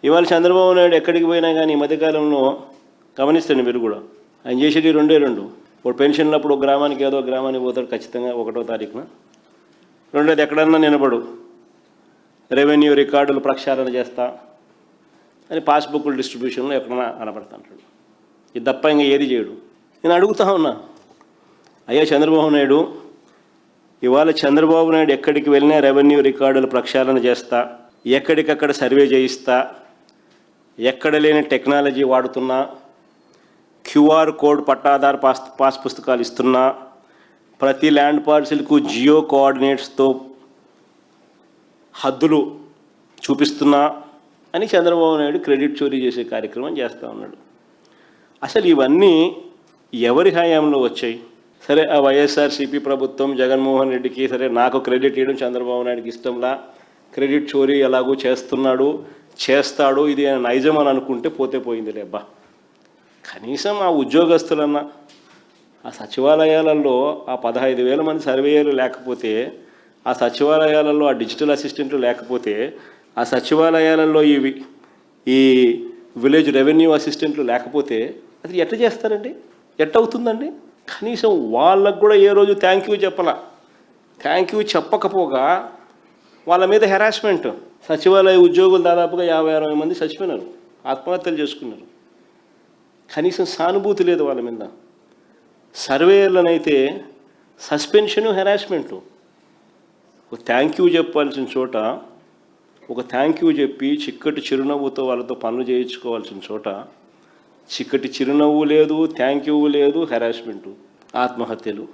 ఇవాళ చంద్రబాబు నాయుడు ఎక్కడికి పోయినా కానీ ఈ మధ్యకాలంలో గమనిస్తండి మీరు కూడా, ఆయన చేసేది రెండే రెండు. ఇప్పుడు పెన్షన్లు అప్పుడు గ్రామానికి ఏదో గ్రామానికి పోతాడు ఖచ్చితంగా 1వ తారీఖున. రెండోది ఎక్కడన్నా నిలబడు రెవెన్యూ రికార్డులు ప్రక్షాళన చేస్తా అని పాస్బుక్లు డిస్ట్రిబ్యూషన్లో ఎక్కడన్నా కనపడుతుంటాడు. ఇది తప్ప ఇంకా ఏది చేయడు. నేను అడుగుతా ఉన్నా, అయ్యా చంద్రబాబు నాయుడు, ఇవాళ చంద్రబాబు నాయుడు ఎక్కడికి వెళ్ళినా రెవెన్యూ రికార్డులు ప్రక్షాళన చేస్తా, ఎక్కడికక్కడ సర్వే చేయిస్తా, ఎక్కడ లేని టెక్నాలజీ వాడుతున్నా, క్యూఆర్ కోడ్ పట్టాదారు పాస్ పుస్తకాలు ఇస్తున్నా, ప్రతి ల్యాండ్ పార్సిల్కు జియో కోఆర్డినేట్స్తో హద్దులు చూపిస్తున్నా అని చంద్రబాబు నాయుడు క్రెడిట్ చోరీ చేసే కార్యక్రమం చేస్తూ ఉన్నాడు. అసలు ఇవన్నీ ఎవరి హయాంలో వచ్చాయి? సరే, ఆ వైఎస్ఆర్సీపీ ప్రభుత్వం జగన్మోహన్ రెడ్డికి సరే నాకు క్రెడిట్ ఇవ్వడం చంద్రబాబు నాయుడికి ఇష్టంలా, క్రెడిట్ చోరీ ఎలాగూ చేస్తున్నాడు చేస్తాడు, ఇది నైజం అని అనుకుంటే పోతే పోయింది లేబ్బా. కనీసం ఆ ఉద్యోగస్తులన్నా, ఆ సచివాలయాలలో ఆ 15,000 మంది సర్వేయర్లు లేకపోతే, ఆ సచివాలయాలలో ఆ డిజిటల్ అసిస్టెంట్లు లేకపోతే, ఆ సచివాలయాలలో ఈ విలేజ్ రెవెన్యూ అసిస్టెంట్లు లేకపోతే అది ఎట్లా చేస్తారండి? ఎట్టవుతుందండి? కనీసం వాళ్ళకు కూడా ఏ రోజు థ్యాంక్ యూ చెప్పాల. థ్యాంక్ యూ చెప్పకపోగా వాళ్ళ మీద హెరాస్మెంట్. సచివాలయ ఉద్యోగులు దాదాపుగా 50-60 మంది చచ్చిపోయినారు, ఆత్మహత్యలు చేసుకున్నారు. కనీసం సానుభూతి లేదు వాళ్ళ మీద. సర్వేయర్లనైతే సస్పెన్షను, హెరాస్మెంటు. ఒక థ్యాంక్ యూ చెప్పాల్సిన చోట, ఒక థ్యాంక్ యూ చెప్పి చిక్కటి చిరునవ్వుతో వాళ్ళతో పనులు చేయించుకోవాల్సిన చోట చిక్కటి చిరునవ్వు లేదు, థ్యాంక్ యూ లేదు, హెరాస్మెంటు, ఆత్మహత్యలు.